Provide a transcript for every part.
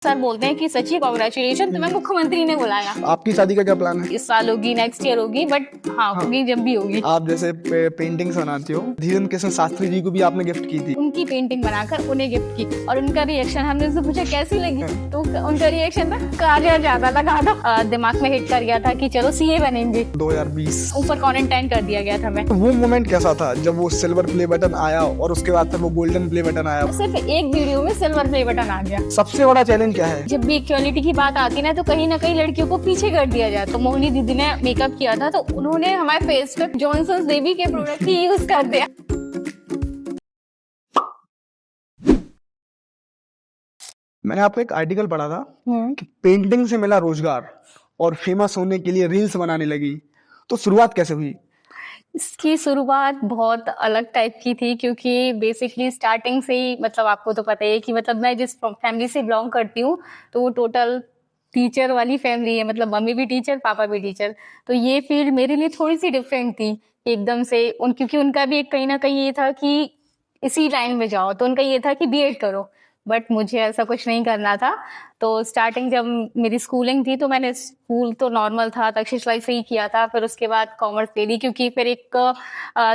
Sir बोलते हैं कि सची कॉन्ग्रेचुलेशन, तुम्हें मुख्यमंत्री ने बुलाया। आपकी शादी का क्या प्लान है? इस साल होगी, नेक्स्ट ईयर होगी, बट हाँ होगी जब भी होगी। आप जैसे पेंटिंग्स बनाती हो, धीरेन्द्र कृष्ण शास्त्री जी को भी आपने गिफ्ट की थी। उनकी पेंटिंग बनाकर उन्हें गिफ्ट की और उनका रिएक्शन, हमने उनसे पूछा कैसी लगी, तो उनका रिएक्शन था काजल ज्यादा लगा था। दिमाग में हिट कर गया था कि चलो सीए बनेंगे। 2020 ऊपर क्वारंटाइन कर दिया गया था मैं। तो वो मोमेंट कैसा था जब वो सिल्वर प्ले बटन आया और उसके बाद फिर वो गोल्डन प्ले बटन आया? सिर्फ एक वीडियो में सिल्वर प्ले बटन आ गया। सबसे बड़ा चैलेंज क्या है? जब भी इक्वालिटी की बात आती ना, तो कहीं ना कहीं लड़कियों को पीछे कर दिया जाए। तो मोहिनी दीदी ने मेकअप किया था, तो उन्होंने हमारे फेस पे जॉनसन बेबी के प्रोडक्ट ही यूज कर दिया। मैंने आपको एक आर्टिकल पढ़ा था कि पेंटिंग से मिला रोजगार और फेमस होने के लिए रील्स बनाने लगी। तो शुरुआत कैसे हुई? इसकी शुरुआत बहुत अलग टाइप की थी, क्योंकि बेसिकली स्टार्टिंग से ही, मतलब आपको तो पता ही है कि मतलब मैं जिस फैमिली से बिलोंग करती हूँ, तो वो टोटल टीचर वाली फैमिली है। मतलब मम्मी भी टीचर, पापा भी टीचर। तो ये फील्ड मेरे लिए थोड़ी सी डिफरेंट थी एकदम से क्योंकि उनका भी एक कहीं ना कहीं ये था कि इसी लाइन में जाओ, तो उनका ये था कि बीएड करो, बट मुझे ऐसा कुछ नहीं करना था। तो स्टार्टिंग जब मेरी स्कूलिंग थी, तो मैंने स्कूल तो नॉर्मल था, तक्षशिला से ही किया था। फिर उसके बाद कॉमर्स ले ली, क्योंकि फिर एक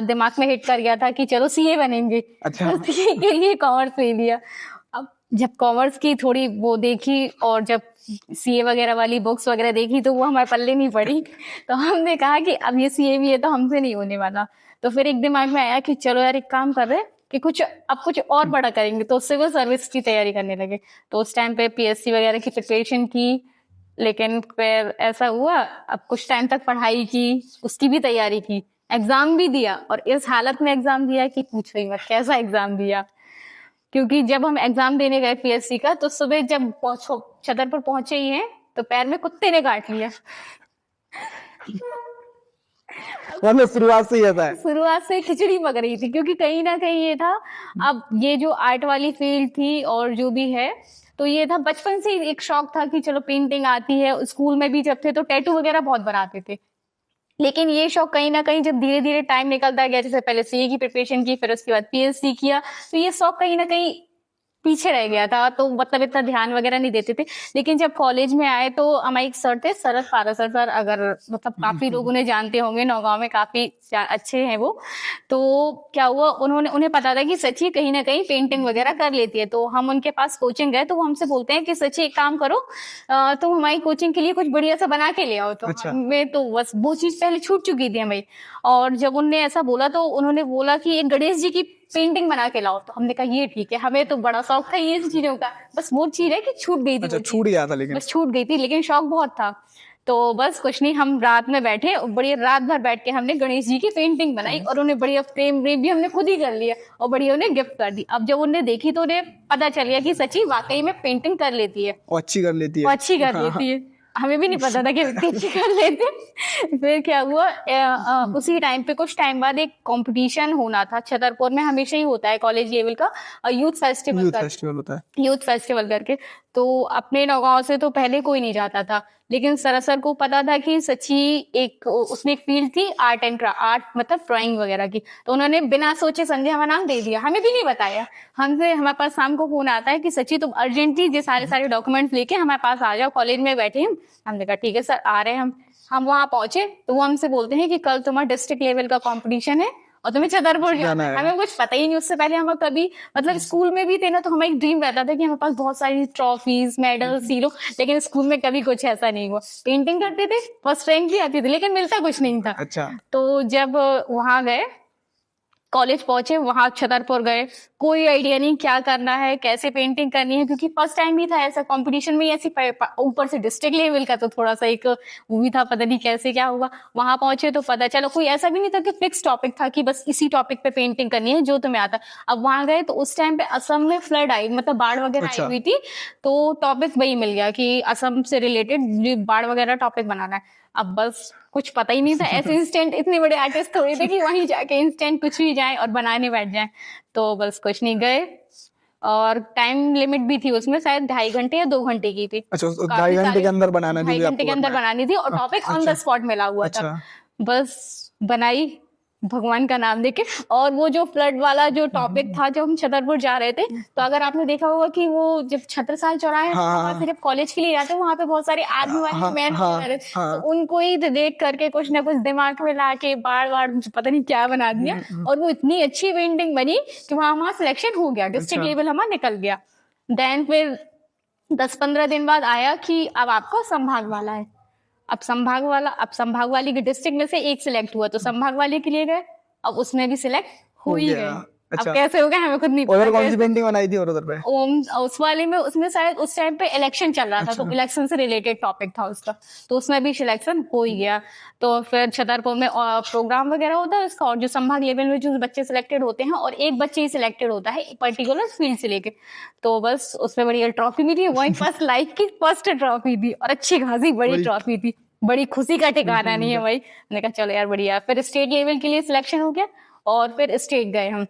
दिमाग में हिट कर गया था कि चलो सीए बनेंगे। अच्छा। तो सीए के लिए कॉमर्स ले लिया। अब जब कॉमर्स की थोड़ी वो देखी और जब सीए वगैरह वाली बुक्स वगैरह देखी, तो वो हमारे पल्ले नहीं पड़ी। तो हमने कहा कि अब ये सीए भी है तो हमसे नहीं होने वाला। तो फिर एक दिमाग में आया कि चलो यार, एक काम कर रहे कि कुछ और बड़ा करेंगे। तो सिविल सर्विस की तैयारी करने लगे। तो उस टाइम पे पीएससी वगैरह की प्रिपरेशन की, लेकिन फिर ऐसा हुआ, अब कुछ टाइम तक पढ़ाई की, उसकी भी तैयारी की, एग्जाम भी दिया। और इस हालत में एग्जाम दिया कि पूछो ही मत कैसा एग्जाम दिया। क्योंकि जब हम एग्जाम देने गए पीएससी का, तो सुबह जब छतरपुर पहुंचे ही हैं, तो पैर में कुत्ते ने काट लिया। मतलब शुरुआत से ही था। शुरुआत से खिचड़ी पक रही थी, क्योंकि कहीं ना कहीं ये था, अब ये जो आर्ट वाली फील्ड थी और जो भी है, तो ये था बचपन से ही एक शौक था कि चलो पेंटिंग आती है। स्कूल में भी जब थे तो टैटू वगैरह बहुत बनाते थे। लेकिन ये शौक कहीं ना कहीं जब धीरे धीरे टाइम निकलता गया, जैसे पहले सीए की प्रिपरेशन की, फिर उसके बाद पीएचडी किया, तो ये शौक कहीं ना कहीं पीछे रह गया था। तो मतलब इतना ध्यान वगैरह नहीं देते थे। लेकिन जब कॉलेज में आए, तो हमारे एक सर थे, शरद पारासर सर, अगर मतलब काफी लोग उन्हें जानते होंगे, नौगांव में काफी अच्छे हैं वो। तो क्या हुआ, उन्हें पता था कि सची कहीं ना कहीं पेंटिंग वगैरह कर लेती है। तो हम उनके पास कोचिंग गए, तो वो हमसे बोलते हैं कि सची एक काम करो, तुम हमारी कोचिंग के लिए कुछ बढ़िया सा बना के ले आओ। तो अच्छा। हमें तो बस वो चीज पहले छूट चुकी थी हमें। और जब उन्होंने ऐसा बोला, तो उन्होंने बोला कि एक गणेश जी की पेंटिंग बना के लाओ। तो हमने कहा ये ठीक है, हमें तो बड़ा शौक था ये चीजों का। बस वो चीज है कि छूट गई थी। अच्छा, छूट गया था, लेकिन बस छूट गई थी, लेकिन शौक बहुत था। तो बस कुछ नहीं, हम रात में बैठे, बढ़िया रात भर बैठ के हमने गणेश जी की पेंटिंग बनाई, और उन्हें बढ़िया फ्रेम भी हमने खुद ही कर लिया, और बढ़िया उन्हें गिफ्ट कर दी। अब जब उन्हें देखी, तो उन्हें पता चल गया कि सची वाकई में पेंटिंग कर लेती है, वो अच्छी कर लेती है। वो अच्छी कर लेती है। हमें भी नहीं पता था कि इतनी अच्छी कर लेते। फिर क्या हुआ, उसी टाइम पे कुछ टाइम बाद एक कंपटीशन होना था छतरपुर में, हमेशा ही होता है कॉलेज लेवल का, यूथ फेस्टिवल होता है। यूथ फेस्टिवल करके। तो अपने नौगांव से तो पहले कोई नहीं जाता था, लेकिन सर को पता था कि सची एक उसमें एक फील्ड थी आर्ट एंड आर्ट, मतलब ड्राइंग वगैरह की। तो उन्होंने बिना सोचे समझे हमारा नाम दे दिया, हमें भी नहीं बताया। हमारे पास शाम को फोन आता है कि सची तुम अर्जेंटली ये सारे डॉक्यूमेंट्स लेके हमारे पास आ जाओ, कॉलेज में बैठे हम। हमने कहा ठीक है सर, आ रहे हैं हम वहां पहुंचे, तो वो हमसे बोलते हैं कि कल तुम्हारा डिस्ट्रिक्ट लेवल का कंपटीशन है और तुम्हें छतरपुर जाना है। हमें कुछ पता ही नहीं, उससे पहले हम कभी, मतलब स्कूल में भी थे ना, तो हमें एक ड्रीम रहता था कि हमारे पास बहुत सारी ट्रॉफीज, मेडल, सीलो, लेकिन स्कूल में कभी कुछ ऐसा नहीं हुआ। पेंटिंग करते थे, फर्स्ट रैंक भी आती थी, लेकिन मिलता कुछ नहीं था। अच्छा। तो जब वहां गए, कॉलेज पहुंचे, वहां छतरपुर गए, कोई आइडिया नहीं क्या करना है, कैसे पेंटिंग करनी है, क्योंकि फर्स्ट टाइम भी था ऐसा कंपटीशन में, ऐसी ऊपर से डिस्ट्रिक्ट लेवल का, तो थोड़ा सा एक वो भी था, पता नहीं कैसे क्या हुआ। वहां पहुंचे तो पता चला कोई ऐसा भी नहीं था कि फिक्स टॉपिक था कि बस इसी टॉपिक पे पेंटिंग करनी है जो तुम्हें आता। अब वहां गए, तो उस टाइम पे असम में फ्लड आई, मतलब बाढ़ वगैरह आई हुई थी। तो टॉपिक वही मिल गया कि असम से रिलेटेड बाढ़ वगैरह टॉपिक बनाना है। अब बस कुछ पता ही नहीं था, ऐसे इंस्टेंट इतने बड़े आर्टिस्ट थोड़ी थे कि वहीं जाके इंस्टेंट कुछ भी जाए और बनाने बैठ जाए। तो बस कुछ नहीं, गए, और टाइम लिमिट भी थी उसमें, शायद 2.5 घंटे या 2 घंटे की थी। अच्छा, 2.5 घंटे के अंदर बनाना थी, 2.5 घंटे के अंदर बनानी थी, और टॉपिक ऑन द स्पॉट मिला हुआ था। बस बनाई, भगवान का नाम लेके। और वो जो फ्लड वाला जो टॉपिक था, जब हम छतरपुर जा रहे थे, तो अगर आपने देखा होगा कि वो जब छत्रसाल चौराहे हाँ, से जब कॉलेज के लिए जाते हैं, वहां पे बहुत सारे आर्मी वाले मैन तो उनको ही देख करके कुछ ना कुछ दिमाग में ला के बार बार पता नहीं क्या बना दिया, और वो इतनी अच्छी पेंटिंग बनी कि वहां सिलेक्शन हो गया, डिस्ट्रिक्ट लेवल हमारा निकल गया। देन फिर 10-15 दिन बाद आया कि अब आपका संभाग वाला है। अब संभाग वाली के डिस्ट्रिक्ट में से एक सिलेक्ट हुआ, तो संभाग वाले के लिए गए, अब उसमें भी सिलेक्ट हो ही गए। अच्छा। अब कैसे हो गया हमें खुद नहीं उधर पता। कौन सी पेंटिंग बनाई थी और उधर पे? उस वाले में, उसमें शायद उस टाइम पे इलेक्शन चल रहा था, तो इलेक्शन से रिलेटेड टॉपिक था उसका, तो उसमें भी सिलेक्शन हो ही गया। तो फिर छतरपुर में प्रोग्राम वगैरह होता है उसका, और जो संभाग लेवल में जो बच्चे सिलेक्टेड होते हैं, और एक बच्चे ही सिलेक्टेड होता है पर्टिकुलर फील्ड से लेके, तो बस उसमें बड़ी ट्रॉफी मिली। वही फर्स्ट लाइफ की फर्स्ट ट्रॉफी थी, और अच्छी खासी बड़ी ट्रॉफी थी, बड़ी खुशी का ठिकाना नहीं है भाई। मैंने कहा चलो यार बढ़िया। फिर स्टेट लेवल के लिए सिलेक्शन हो गया, और फिर स्टेट गए हम।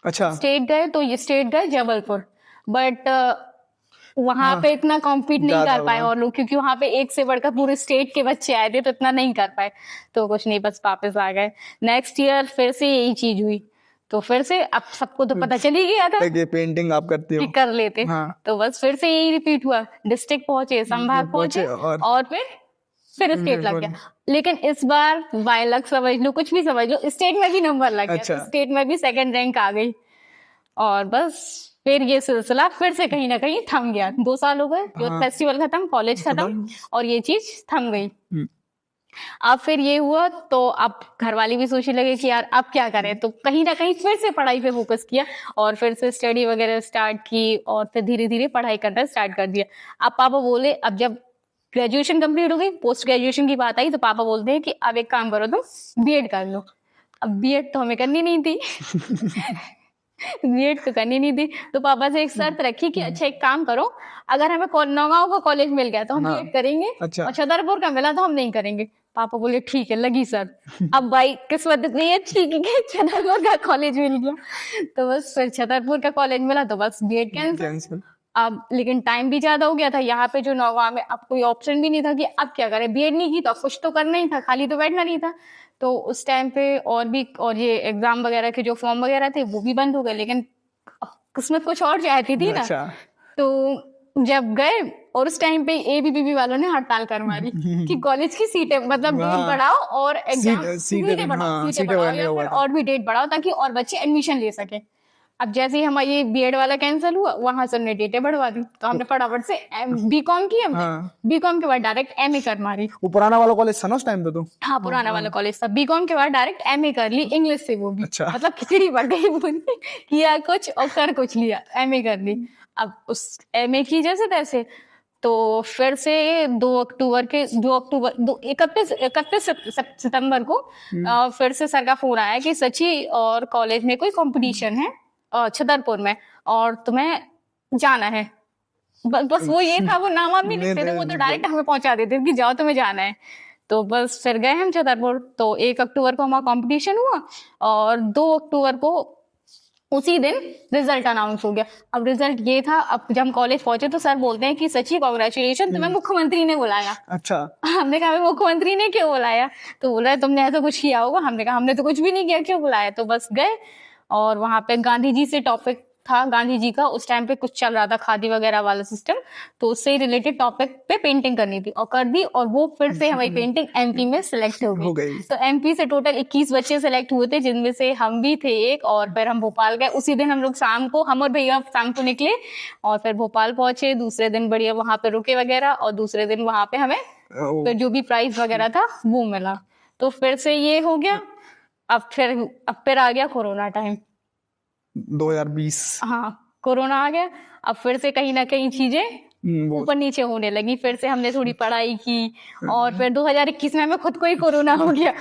अच्छा, स्टेट गए, तो ये स्टेट गए जबलपुर, बट वहां पे इतना कॉम्पीट नहीं कर पाए और लोग, क्योंकि वहां पे एक से बढ़कर पूरे स्टेट के बच्चे आए थे, तो इतना नहीं कर पाए, तो कुछ नहीं, बस वापस आ गए। नेक्स्ट ईयर फिर से यही चीज हुई, तो फिर से अब सबको तो पता चल ही गया था ये पेंटिंग आप करती हो, कर लेते। हाँ। तो बस फिर से यही रिपीट हुआ, डिस्ट्रिक्ट पहुंचे, संभाग पहुंचे, और फिर स्टेट लग गया। लेकिन इस बार बाय लक समझ लो, कुछ भी समझ लो, स्टेट में भी नंबर लग गया। अच्छा। तो स्टेट में भी 2nd रैंक आ गई, और बस फिर ये सिलसिला फिर से कहीं ना कहीं थम गया। 2 साल हो गए, यूथ फेस्टिवल खत्म, कॉलेज खत्म, और ये चीज थम गई। अब फिर ये हुआ, तो अब घर वाली भी सोचने लगे कि यार अब क्या करें, तो कहीं ना कहीं फिर से पढ़ाई पे फोकस किया, और फिर से स्टडी वगैरह स्टार्ट की, और फिर धीरे धीरे पढ़ाई करना स्टार्ट कर दिया। अब पापा बोले, अब जब ग्रेजुएशन कंप्लीट हो गई, पोस्ट ग्रेजुएशन की बात आई, तो पापा बोलते हैं कि अब एक काम करो, तुम बीएड कर लो। अब बीएड तो हमें करनी नहीं थी बीएड तो करनी नहीं थी, तो पापा से एक शर्त रखी कि अच्छा एक काम करो, अगर हमें नौगांव का कॉलेज मिल गया तो हम बीएड करेंगे, अच्छा। और छतरपुर का मिला तो हम नहीं करेंगे। पापा बोले ठीक है, लगी सर। अब भाई किस्मत इतनी अच्छी कि छतरपुर का कॉलेज मिल गया, तो बस फिर छतरपुर का कॉलेज मिला, तो बस बीएड कैंसिल। अब लेकिन टाइम भी ज्यादा हो गया था यहाँ पे, जो नौगांव में, अब कोई ऑप्शन भी नहीं था कि अब क्या करें, बीएड नहीं की तो कुछ तो करना ही था, खाली तो बैठना नहीं था। तो उस टाइम पे और ये एग्जाम वगैरह के जो फॉर्म वगैरह थे वो भी बंद हो गए, लेकिन किस्मत कुछ और चाहती थी ना। तो जब गए, और उस टाइम पे एबीवीपी वालों ने हड़ताल कर मारी कि कॉलेज की सीटें, मतलब डेट बढ़ाओ, और एग्जाम सीटें बढ़ाओ, और भी डेट बढ़ाओ, ताकि और बच्चे एडमिशन ले सके। अब जैसे ही हमारा ये बीएड वाला कैंसिल हुआ, वहां से हमने डेटें बढ़वा दी, तो हमने फटाफट से बीकॉम की, बीकॉम के बाद डायरेक्ट एमए कर मारी। वो पुराना वाला कॉलेज था ना उस टाइम पे? तो हाँ, पुराना वाला कॉलेज था। बीकॉम के बाद डायरेक्ट एमए कर ली, इंग्लिश से, वो भी अच्छा। मतलब खिचड़ी बन गई पूरी, किया कुछ और कर कुछ लिया, एमए कर ली। अब उस एमए की जैसे तैसे, तो फिर से 31 सितंबर को फिर से सर का फोन आया कि सची और कॉलेज में कोई कंपटीशन है छतरपुर में, और तुम्हें जाना है। बस वो ये था, वो नाम भी नहीं देते थे, वो तो डायरेक्ट हमें पहुंचा देते कि जाओ तुम्हें जाना है। तो बस फिर गए हम छतरपुर। तो 1 अक्टूबर को हमारा कंपटीशन हुआ, और 2 अक्टूबर को उसी दिन रिजल्ट अनाउंस हो गया। अब रिजल्ट ये था, अब जब हम कॉलेज पहुंचे तो सर बोलते हैं कि सची कॉन्ग्रेचुलेशन, तुम्हें मुख्यमंत्री ने बुलाया। अच्छा। हमने कहा मुख्यमंत्री ने क्यों बुलाया? तो बोला तुमने ऐसा कुछ किया होगा। हमने कहा हमने तो कुछ भी नहीं किया, क्यों बुलाया? तो बस गए, और वहां पे गांधी जी से टॉपिक था, गांधी जी का उस टाइम पे कुछ चल रहा था, खादी वगैरह वाला सिस्टम, तो उससे रिलेटेड टॉपिक पे पेंटिंग करनी थी, और कर दी। और वो फिर से हमारी पेंटिंग एमपी में सिलेक्ट हो गई। तो एमपी से टोटल 21 बच्चे सिलेक्ट हुए थे, जिनमें से हम भी थे एक, और फिर हम भोपाल गए। उसी दिन हम लोग शाम को, हम और भैया शाम को निकले, और फिर भोपाल पहुंचे। दूसरे दिन बढ़िया वहां पे रुके वगैरह, और दूसरे दिन वहां पे हमें फिर जो भी प्राइज वगैरह था वो मिला। तो फिर से ये हो गया। अब फिर आ गया कोरोना टाइम, 2020। हाँ, कोरोना आ गया। अब फिर से कहीं ना कहीं चीजें ऊपर नीचे होने लगी। फिर से हमने थोड़ी पढ़ाई की, और फिर 2021 में हमें खुद को ही कोरोना हो गया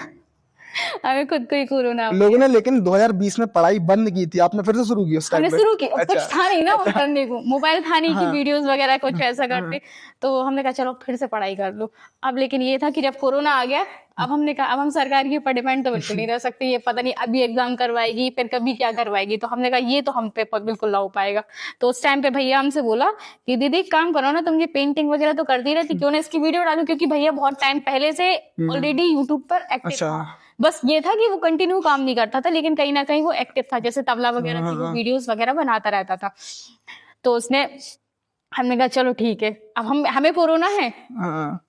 हमें खुद को ही कोरोना। लोगों ने लेकिन 2020 में पढ़ाई बंद की थी, आपने फिर से शुरू की उस टाइम पे? हमने शुरू की। अच्छा। कुछ था नहीं ना करने को, मोबाइल था नहीं कि वीडियोस वगैरह कुछ ऐसा करते, तो हमने कहा चलो फिर से पढ़ाई कर लो। अब लेकिन ये था कि जब कोरोना आ गया, अब हमने कहा अब हम सरकार के ऊपर डिपेंड तो बिल्कुल नहीं रह सकते, ये पता नहीं अभी एग्जाम करवाएगी, फिर कभी क्या करवाएगी। तो हमने कहा ये तो हम पे बिल्कुल ना हो पाएगा। तो उस टाइम पे भैया हमसे बोला कि दीदी काम करो ना, तुम ये पेंटिंग वगैरह तो करती रहती, क्यों ना इसकी वीडियो डालो, क्योंकि भैया बहुत टाइम पहले से ऑलरेडी यूट्यूब पर एक्टिव था, बस ये था कि वो कंटिन्यू काम नहीं करता था, लेकिन कहीं ना कहीं वो एक्टिव था, जैसे तबला वगैरह की वो वीडियोस वगैरह बनाता रहता था। तो उसने, हमने कहा चलो ठीक है, अब हमें कोरोना है हाँ,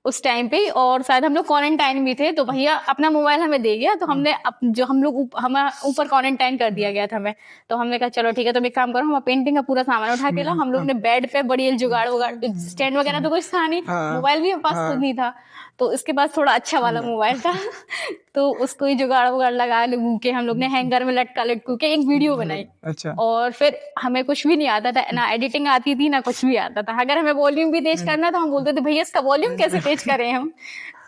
उस टाइम पे, और शायद हम लोग क्वारंटाइन भी थे, तो भैया अपना मोबाइल हमें दे गया, तो हमने जो हम लोग हम ऊपर क्वारंटाइन कर दिया गया था हमें, तो हमने कहा चलो ठीक है, तुम एक काम करो, हम पेंटिंग का पूरा सामान उठा के लाओ। हम लोग ने बेड पे बड़ी जुगाड़ वुगाड़, स्टैंड वगैरह तो कुछ था नहीं, मोबाइल भी हमारे पास खुद नहीं था, तो इसके पास थोड़ा अच्छा वाला मोबाइल था तो उसको ही जुगाड़ वुगाड़ लगा के हम लोग ने हैंगर में लटकू के एक वीडियो बनाई। अच्छा। और फिर हमें कुछ भी नहीं आता था, ना एडिटिंग आती थी, ना कुछ भी आता था। अगर हमें वॉल्यूम भी तेज करना था, हम बोलते थे भैया इसका वॉल्यूम कैसे तेज करें हम।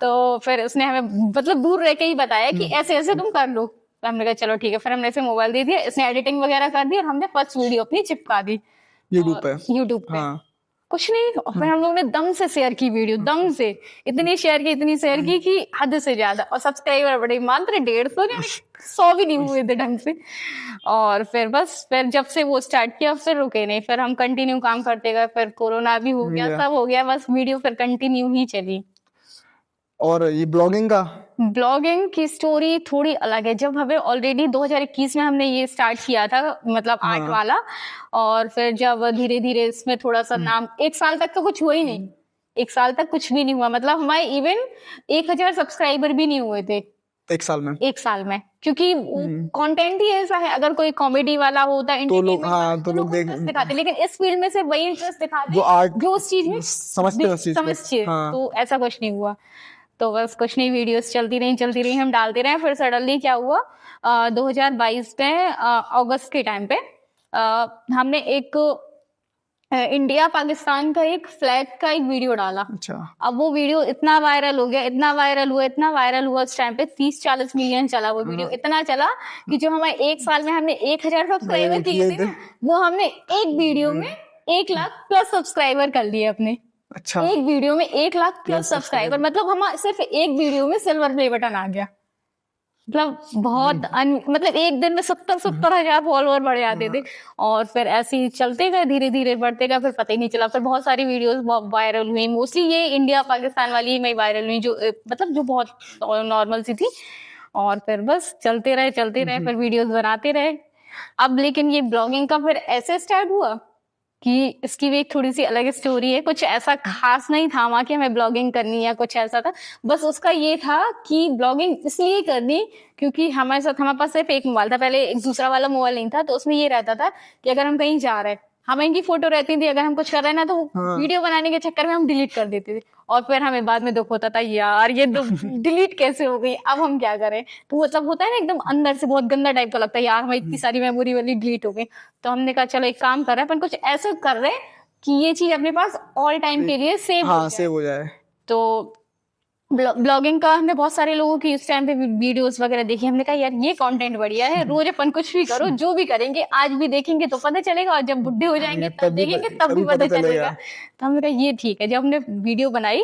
तो फिर उसने हमें मतलब दूर रह के ही बताया कि ऐसे ऐसे तुम कर लो, तो हमने कहा चलो ठीक है। फिर हमने इसे मोबाइल दे दिया, इसने एडिटिंग वगैरह कर दी, और हमने फर्स्ट वीडियो अपनी चिपका दी यूट्यूब पे। हाँ। कुछ नहीं, और फिर हम लोग ने दम से शेयर की वीडियो, दम से इतनी शेयर की कि हद से ज्यादा, और सब्सक्राइबर बड़े मात्र 150 ने, 100 भी नहीं हुए थे ढंग से। और फिर बस, फिर जब से वो स्टार्ट किया फिर रुके नहीं, फिर हम कंटिन्यू काम करते गए, फिर कोरोना भी हो गया, सब हो गया, बस वीडियो फिर कंटिन्यू ही चली। और ये ब्लॉगिंग की स्टोरी थोड़ी अलग है। जब हमें ऑलरेडी 2021 में हमने ये स्टार्ट किया था, मतलब आर्ट वाला, और फिर जब धीरे धीरे इसमें थोड़ा सा नाम, 1 साल तक तो कुछ हुआ ही नहीं, 1 साल तक कुछ भी नहीं हुआ, मतलब हमारे इवन 1000 सब्सक्राइबर भी नहीं हुए थे 1 साल में। 1 साल में, क्योंकि कंटेंट ही ऐसा है, अगर कोई कॉमेडी वाला होता है तो लोग दिखाते, लेकिन इस फील्ड में सिर्फ वही इंटरेस्ट दिखाते जो आर्ट, जो उस चीज में समझते। तो ऐसा कुछ नहीं हुआ। तो बस कुछ नहीं, वीडियोस चलती रही, हम डालते रहे। फिर सडनली क्या हुआ, 2022 में अगस्त के टाइम पे हमने एक इंडिया पाकिस्तान का एक फ्लैग का एक वीडियो डाला। अच्छा। अब वो वीडियो इतना वायरल हो गया, इतना वायरल हुआ उस टाइम पे 30-40 मिलियन चला वो वीडियो, इतना चला कि जो हमारे 1 साल में हमने 1000 सब्सक्राइबर किए थे ना, वो हमने एक वीडियो में 1 लाख प्लस सब्सक्राइबर कर लिए अपने। अच्छा। एक वीडियो में 1 लाख प्लस सब्सक्राइबर, मतलब हम सिर्फ एक वीडियो में सिल्वर प्ले बटन आ गया, मतलब बहुत मतलब एक दिन में 70,000 फॉलोअर बढ़ जाते थे। और फिर ऐसे ही चलते गए, धीरे धीरे बढ़ते गए, फिर पता ही नहीं चला। फिर बहुत सारी वीडियोस वायरल हुई, मोस्टली ये इंडिया पाकिस्तान वाली में वायरल हुई, जो मतलब जो बहुत नॉर्मल सी थी। और फिर बस चलते रहे, फिर वीडियोस बनाते रहे। अब लेकिन ये ब्लॉगिंग का फिर ऐसे स्टार्ट हुआ कि इसकी भी एक थोड़ी सी अलग स्टोरी है। कुछ ऐसा खास नहीं था वहां कि हमें ब्लॉगिंग करनी या कुछ ऐसा था, बस उसका ये था कि ब्लॉगिंग इसलिए करनी क्योंकि हमारे पास सिर्फ एक मोबाइल था, पहले एक दूसरा वाला मोबाइल नहीं था, तो उसमें ये रहता था कि अगर हम कहीं जा रहे हैं, हमें इनकी फोटो रहती थी, अगर हम कुछ कर रहे हैं ना, तो वीडियो बनाने के चक्कर में हम डिलीट कर देते थे, और फिर हमें बाद में दुख होता था, यार ये डिलीट कैसे हो गई, अब हम क्या करें। तो मतलब होता है ना, एकदम अंदर से बहुत गंदा टाइप का लगता है, यार हमें इतनी सारी मेमोरी वाली डिलीट हो गई। तो हमने कहा चलो एक काम कर रहे हैं, अपन कुछ ऐसा कर रहे हैं कि ये चीज अपने पास ऑल टाइम के लिए सेव हो जाए। तो ब्लॉगिंग का हमने बहुत सारे लोगों की इस टाइम पे वीडियोस वगैरह देखी, हमने कहा यार ये कंटेंट बढ़िया है, रोज अपन कुछ भी करो, जो भी करेंगे आज भी देखेंगे तो पता चलेगा, और जब बुढ़े हो जाएंगे तब देखेंगे तब भी पता चलेगा। तो हमने कहा ये ठीक है। जब हमने वीडियो बनाई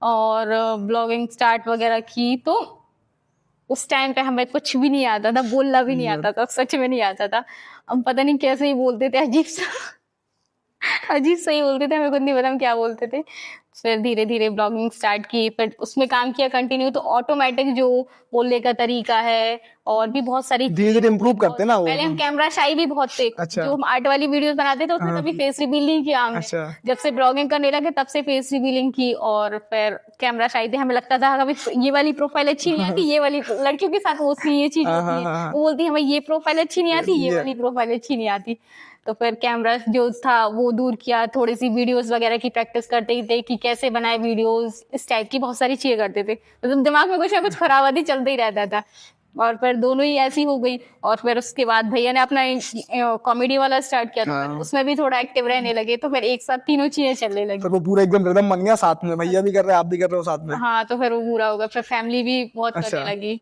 और ब्लॉगिंग स्टार्ट वगैरह की, तो उस टाइम पे हमें कुछ भी नहीं आता था, बोलना भी नहीं आता था, सच में नहीं आता था। हम पता नहीं कैसे ही बोलते थे, अजीब सा ही बोलते थे, हमें खुद नहीं पता हम क्या बोलते थे। फिर धीरे धीरे ब्लॉगिंग स्टार्ट की, फिर उसमें काम किया कंटिन्यू, तो ऑटोमेटिक जो बोलने का तरीका है और भी बहुत सारी धीरे धीरे इम्प्रूव करते ना वो। पहले हम कैमरा शाई भी बहुत थे। अच्छा। जो हम आर्ट वाली वीडियोस बनाते थे उसमें कभी फेस रिवील नहीं किया हमने। अच्छा। जब से ब्लॉगिंग करने लगे तब से फेस रिवीलिंग की, और फिर कैमरा शाई थे। हमें लगता था कभी ये वाली प्रोफाइल अच्छी नहीं आती, ये वाली लड़कियों के साथ मोस्टली ये चीज होती है, वो बोलती है हमें ये प्रोफाइल अच्छी नहीं आती, ये वाली प्रोफाइल अच्छी नहीं आती। तो फिर कैमरा जो था वो दूर किया, थोड़ी सी वीडियोस वगैरह की प्रैक्टिस करते ही थे कि कैसे बनाए वीडियोस, इस टाइप की बहुत सारी चीजें करते थे। मतलब दिमाग में कुछ ना कुछ खराबादी चलता ही रहता था, और फिर दोनों ही ऐसी हो गई। और फिर उसके बाद भैया ने अपना कॉमेडी वाला स्टार्ट किया, तो उसमें भी थोड़ा एक्टिव रहने लगे, तो फिर एक साथ तीनों चीजें चलने लगी। तो वो पूरा एकदम रिदम बन गया, साथ में भैया भी कर रहे हैं, आप भी कर रहे हो साथ में। हाँ, तो फिर वो पूरा होगा। फिर फैमिली भी बहुत करने लगी।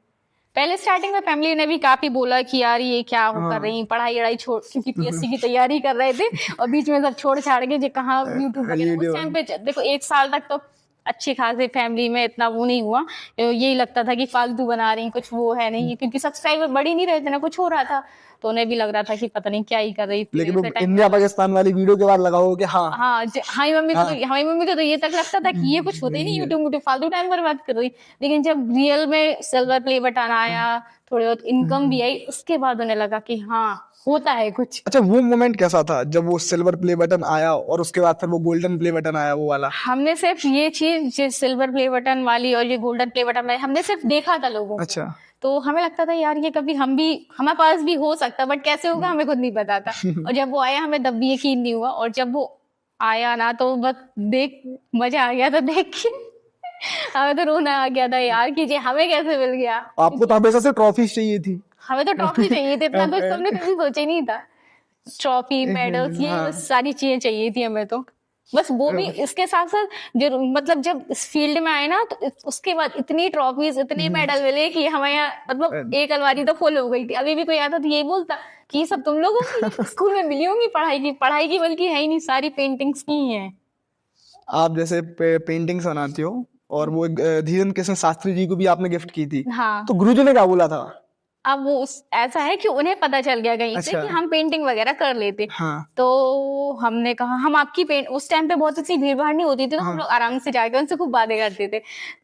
पहले स्टार्टिंग में फैमिली ने भी काफी बोला कि यार ये क्या कर रही, पढ़ाई छोड़, क्योंकि पीएससी की तैयारी कर रहे थे, और बीच में सब छोड़ छाड़ के जो कहाँ यूट्यूब वगैरह। उस टाइम पे देखो 1 साल तक तो अच्छे खासे फैमिली में इतना वो नहीं हुआ, यही लगता था कि फालतू बना रही, कुछ वो है नहीं, क्योंकि सब्सक्राइबर बढ़ ही नहीं रहे थे ना, कुछ हो रहा था। तो उन्हें भी लग रहा था कि पता नहीं क्या ही कर रही थी। लेकिन वो ऐसे टाइम इंडिया पाकिस्तान वाली वीडियो के बाद लगा हो कि हाँ हाँ हमारी मम्मी को तो ये तक लगता था कि ये कुछ होता ही नहीं, यूट्यूब यूट्यूब फालतू टाइम बर्बाद कर रही। लेकिन जब रियल में सिल्वर प्ले बटन आया, थोड़ी बहुत इनकम भी आई, उसके बाद उन्हें लगा कि हाँ होता है कुछ। अच्छा, वो मोमेंट कैसा था जब वो सिल्वर प्ले बटन आया और उसके बाद फिर वो गोल्डन प्ले बटन आया, वो वाला? हमने सिर्फ ये चीज, ये सिल्वर प्ले बटन वाली और ये गोल्डन प्ले बटन वाली, हमने सिर्फ देखा था लोगों को। अच्छा। तो हमें लगता था यार ये कभी हम भी, हमारे पास भी हो सकता, बट कैसे होगा हमें खुद नहीं पता था। और जब वो आया हमें तब भी यकीन नहीं हुआ, और जब वो आया ना तो बस देख मजा आ गया था देख के। हमें तो रोना आ गया था यार कि ये हमें कैसे मिल गया। आपको तो हमेशा से ट्रॉफीज चाहिए थी। हमें तो ट्रॉफी चाहिए थी, इतना तो हमने कभी सोचा ही नहीं था। ट्रॉफी, मेडल्स, ये सारी चीजें चाहिए थी हमें तो। बस वो भी इसके साथ साथ जो मतलब जब इस फील्ड में आए ना तो उसके बाद इतनी ट्रॉफीज, इतने मेडल मिले कि हमारे यहाँ मतलब एक अलमारी तो फुल हो गई थी। अभी भी कोई आता तो यही बोलता कि ये सब तुम लोगों की स्कूल में मिली होंगी, पढ़ाई की बल्कि है ही नहीं, सारी पेंटिंग्स की ही है। आप जैसे पेंटिंग्स बनाती हो और वो धीरेन्द्र कृष्ण शास्त्री जी को भी आपने गिफ्ट की थी, हाँ, तो गुरुजी ने क्या बोला था? अब वो ऐसा है कि उन्हें पता चल गया कहीं से कि हम पेंटिंग वगैरह कर लेते। हाँ। तो हमने कहा हम आपकी उस टाइम पे बहुत अच्छी भीड़ भाड़ नहीं होती थी, तो हम लोग आराम से जाके उनसे खूब बातें करते थे।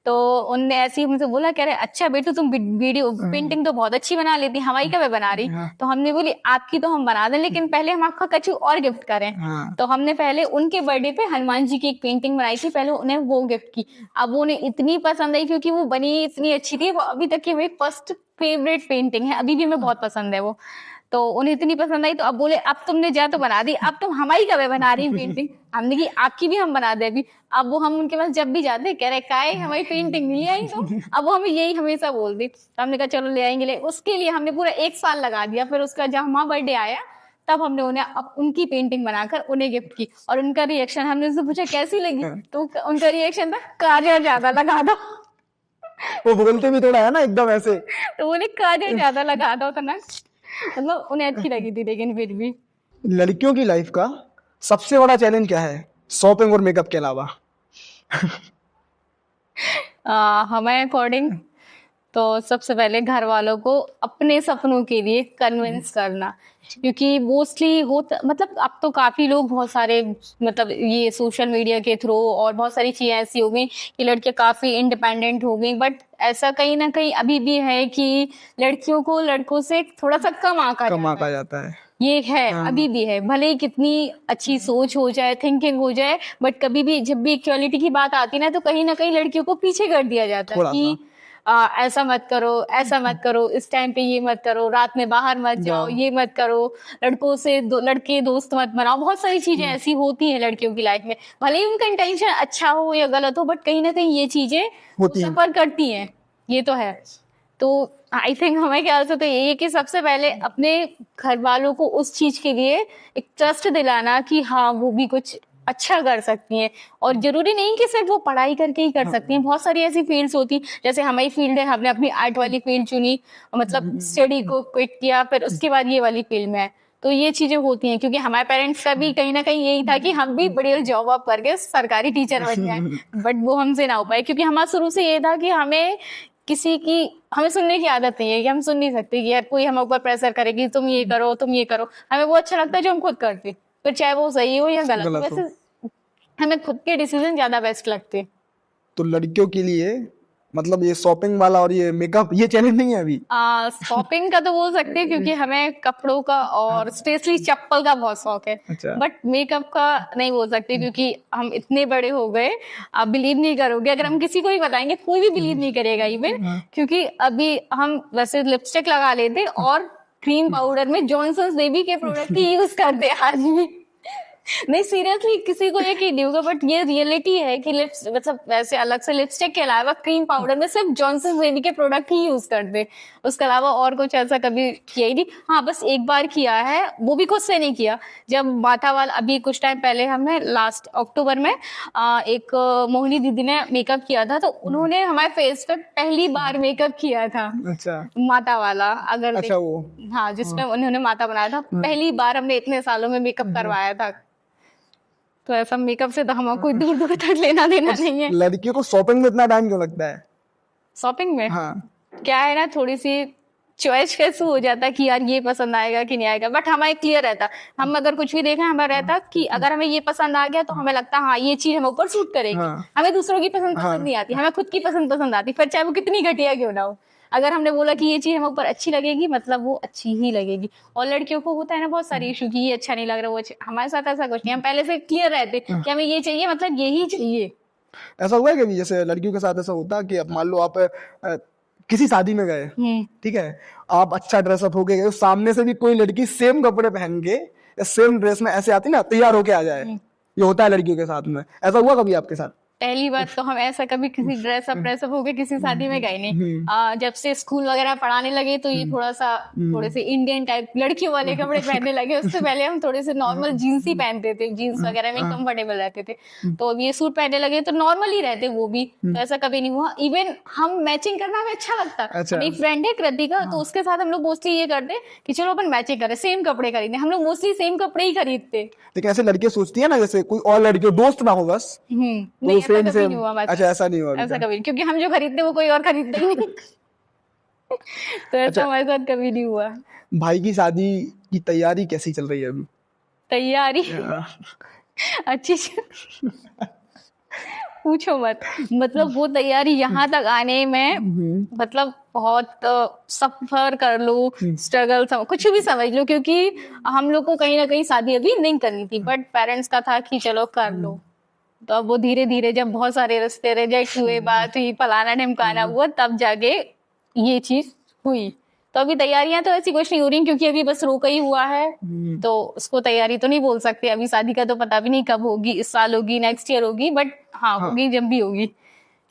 तो उनने ऐसे ही हमसे बोला, कह रहे अच्छा बेटू तुम वीडियो पेंटिंग तो बहुत अच्छी बना लेती, हमारी कब बना रही? तो हमने बोली आपकी तो हम बना दें, लेकिन पहले हम आपका कुछ और गिफ्ट करें। तो हमने पहले उनके बर्थडे पे हनुमान जी की एक पेंटिंग बनाई थी, पहले उन्हें वो गिफ्ट की। अब वो उन्हें इतनी पसंद आई क्योंकि वो बनी इतनी अच्छी थी, वो अभी तक की मेरी फर्स्ट फेवरेट पेंटिंग है, अभी भी हमें बहुत पसंद है वो। तो उन्हें इतनी पसंद आई तो अब बोले अब तुमने जा तो बना दी, अब तुम हमारी कब बना रही पेंटिंग? हमने की आपकी भी हम बना दे अभी। अब वो हम उनके पास जब भी जाते कह रहे काहे हमारी पेंटिंग नहीं आई? तो अब वो हमें यही हमेशा बोलती। तो हमने कहा चलो ले आएंगे। ले उसके लिए हमने पूरा 1 साल लगा दिया। फिर उसका जब हमारा बर्थडे आया तब हमने उन्हें अब उनकी पेंटिंग बनाकर उन्हें गिफ्ट की। और उनका रिएक्शन, हमने उनसे पूछा कैसी लगी, तो उनका रिएक्शन था काजल ज्यादा लगा दो। वो बोलते भी थोड़ा है ना एकदम ऐसे, तो उन्हें काजल ज्यादा लगा दो था ना, मतलब उन्हें अच्छी लगी थी। लेकिन फिर भी लड़कियों की लाइफ का सबसे बड़ा चैलेंज क्या है शॉपिंग और मेकअप के अलावा? हमारे अकॉर्डिंग तो सबसे पहले घर वालों को अपने सपनों के लिए कन्विंस करना, क्योंकि मोस्टली होता मतलब अब तो काफी लोग बहुत सारे मतलब ये सोशल मीडिया के थ्रू और बहुत सारी चीजें ऐसी हो गई कि लड़कियां काफी इंडिपेंडेंट हो गई, बट ऐसा कहीं ना कहीं अभी भी है कि लड़कियों को लड़कों से थोड़ा सा कम आंका जाता है। ये है, अभी भी है। भले ही कितनी अच्छी सोच हो जाए, थिंकिंग हो जाए, बट कभी भी जब भी इक्वालिटी की बात आती है ना तो कहीं ना कहीं लड़कियों को पीछे कर दिया जाता है कि ऐसा मत करो, ऐसा मत करो, इस टाइम पे ये मत करो, रात में बाहर मत जाओ, ये मत करो, लड़कों से लड़के दोस्त मत बनाओ। बहुत सारी चीजें ऐसी होती हैं लड़कियों की लाइफ में, भले ही उनका इंटेंशन अच्छा हो या गलत हो, बट कहीं ना कहीं ये चीजें सफर करती हैं, ये तो है। तो आई थिंक हमें ख्याल से तो यही है कि सबसे पहले अपने घर वालों को उस चीज के लिए एक ट्रस्ट दिलाना कि हाँ वो भी कुछ अच्छा कर सकती हैं, और जरूरी नहीं कि सिर्फ वो पढ़ाई करके ही कर सकती हैं। बहुत सारी ऐसी फील्ड्स होती, जैसे हमारी फील्ड है, हमने अपनी आर्ट वाली फील्ड चुनी, मतलब स्टडी को क्विट किया, फिर उसके बाद ये वाली फील्ड में है। तो ये चीजें होती हैं क्योंकि हमारे पेरेंट्स का भी कहीं ना कहीं यही था कि हम भी बड़ी जॉब वॉब करके सरकारी टीचर बन जाए, बट वो हमसे ना हो पाए क्योंकि हमारा शुरू से ये था कि हमें किसी की हमें सुनने की आदत नहीं है कि हम सुन नहीं सकते कि यार कोई हम ऊपर प्रेशर करेगी तुम ये करो तुम ये करो। हमें वो अच्छा लगता है जो हम खुद करते, फिर चाहे वो सही हो या गलत हो, वैसे हमें खुद के डिसीजन ज्यादा बेस्ट लगते। तो लड़कियों के लिए मतलब ये शॉपिंग वाला और ये मेकअप ये चैलेंज नहीं है अभी? शॉपिंग का तो बोल सकते हैं क्योंकि हमें कपड़ों का और स्पेशली चप्पल का बहुत शौक है। अच्छा। बट मेकअप का नहीं बोल सकते क्योंकि हम इतने बड़े हो गए, आप बिलीव नहीं करोगे, अगर हम किसी को भी बताएंगे कोई भी बिलीव नहीं करेगा इवन, क्योंकि अभी हम वैसे लिपस्टिक लगा लेते और क्रीम पाउडर में जॉनसन्स बेबी के प्रोडक्ट ही यूज करते हैं आज भी। नहीं सीरियसली किसी को यकीन नहीं होगा, बट ये रियलिटी है कि लिप्स मतलब वैसे अलग से लिपस्टिक के अलावा क्रीम पाउडर में सिर्फ जॉनसन बेबी के प्रोडक्ट ही यूज करते, उसके अलावा और कुछ ऐसा कभी किया ही नहीं। हाँ बस एक बार किया है, वो भी खुद से नहीं किया। जब माथा वाला अभी कुछ टाइम पहले हमने लास्ट अक्टूबर में एक मोहिनी दीदी ने मेकअप किया था, तो उन्होंने हमारे फेस पे पहली बार मेकअप किया था। अच्छा। माता वाला अगर अच्छा वो हाँ जिसमें उन्होंने माता बनाया था, पहली बार हमने इतने सालों में मेकअप करवाया था। तो ऐसा मेकअप से तो हमारा कोई दूर दूर तक लेना देना नहीं है। लड़कियों को शॉपिंग में इतना टाइम क्यों लगता है? शॉपिंग में हाँ। क्या है ना, थोड़ी सी चॉइस कैसे हो जाता कि यार ये पसंद आएगा कि नहीं आएगा, बट हमारे क्लियर रहता, हम अगर कुछ भी देखें हमें रहता कि अगर हमें ये पसंद आ गया तो हमें लगता हाँ ये चीज हम ऊपर सूट करेगी। हाँ। हमें दूसरों की पसंद हाँ। पसंद नहीं आती, हमें खुद की पसंद पसंद आती, फिर चाहे वो कितनी घटिया क्यों ना हो। अगर हमने बोला कि ये चीज हम ऊपर अच्छी लगेगी मतलब वो अच्छी ही लगेगी। और लड़कियों को होता है ना बहुत सारी इशू की ये अच्छा नहीं लग रहा वो हमारे साथ ऐसा कुछ नहीं, हम पहले से क्लियर रहते कि हमें ये चाहिए मतलब यही चाहिए। ऐसा हुआ है कभी जैसे लड़कियों के साथ ऐसा होता कि अब मान लो आप किसी शादी में गए, ठीक है, आप अच्छा ड्रेसअप होके गए, सामने से भी कोई लड़की सेम कपड़े पहन के या सेम ड्रेस में ऐसे आती ना तैयार होके आ जाए, ये होता है लड़कियों के साथ में, ऐसा हुआ कभी आपके साथ? पहली बात तो हम ऐसा कभी किसी ड्रेसअप होके किसी शादी में गए नहीं। जब से स्कूल वगैरह पढ़ाने लगे तो ये थोड़े से इंडियन टाइप लड़कियों वाले कपड़े पहनने लगे। उससे पहले हम थोड़े से नॉर्मल जीन्स ही पहनते थे, जीन्स वगैरह में कंफर्टेबल रहते थे। तो अब ये सूट पहनने लगे तो नॉर्मल ही रहते वो भी, तो ऐसा कभी नहीं हुआ। इवन हम मैचिंग करना हमें अच्छा लगता। मेरी फ्रेंड है कृतिका, तो उसके साथ हम लोग मोस्टली ये करते कि चलो अपन मैचिंग करें, सेम कपड़े खरीदे, हम लोग मोस्टली सेम कपड़े ही खरीदते। लेकिन ऐसे लड़कियां सोचती है ना जैसे कोई और लड़की दोस्त ना हो बस, नहीं ऐसा कभी नहीं हुआ हमारे साथ। अच्छा ऐसा नहीं हुआ ऐसा कभी, क्योंकि हम जो खरीदते वो कोई और खरीदते ही नहीं। तो ऐसा हमारे साथ कभी नहीं हुआ। भाई की शादी की तैयारी कैसी चल रही है अभी? तैयारी अच्छी पूछो मत, मतलब वो तैयारी यहाँ तक आने में मतलब बहुत सफर कर लो, स्ट्रगल कुछ भी समझ लो, क्योंकि हम लोग को कहीं ना कहीं शादी अभी नहीं करनी थी, बट पेरेंट्स का था कि चलो कर लो। तो अब वो धीरे धीरे जब बहुत सारे रिश्ते रिजेक्ट हुए, बात हुई, फलाना ढिमकाना हुआ, तब जाके ये चीज हुई। तो अभी तैयारियां तो ऐसी कुछ नहीं हो रही, क्योंकि अभी बस रोका ही हुआ है, तो उसको तैयारी तो नहीं बोल सकते। अभी शादी का तो पता भी नहीं कब होगी, इस साल होगी, नेक्स्ट ईयर होगी, बट हाँ होगी जब भी होगी।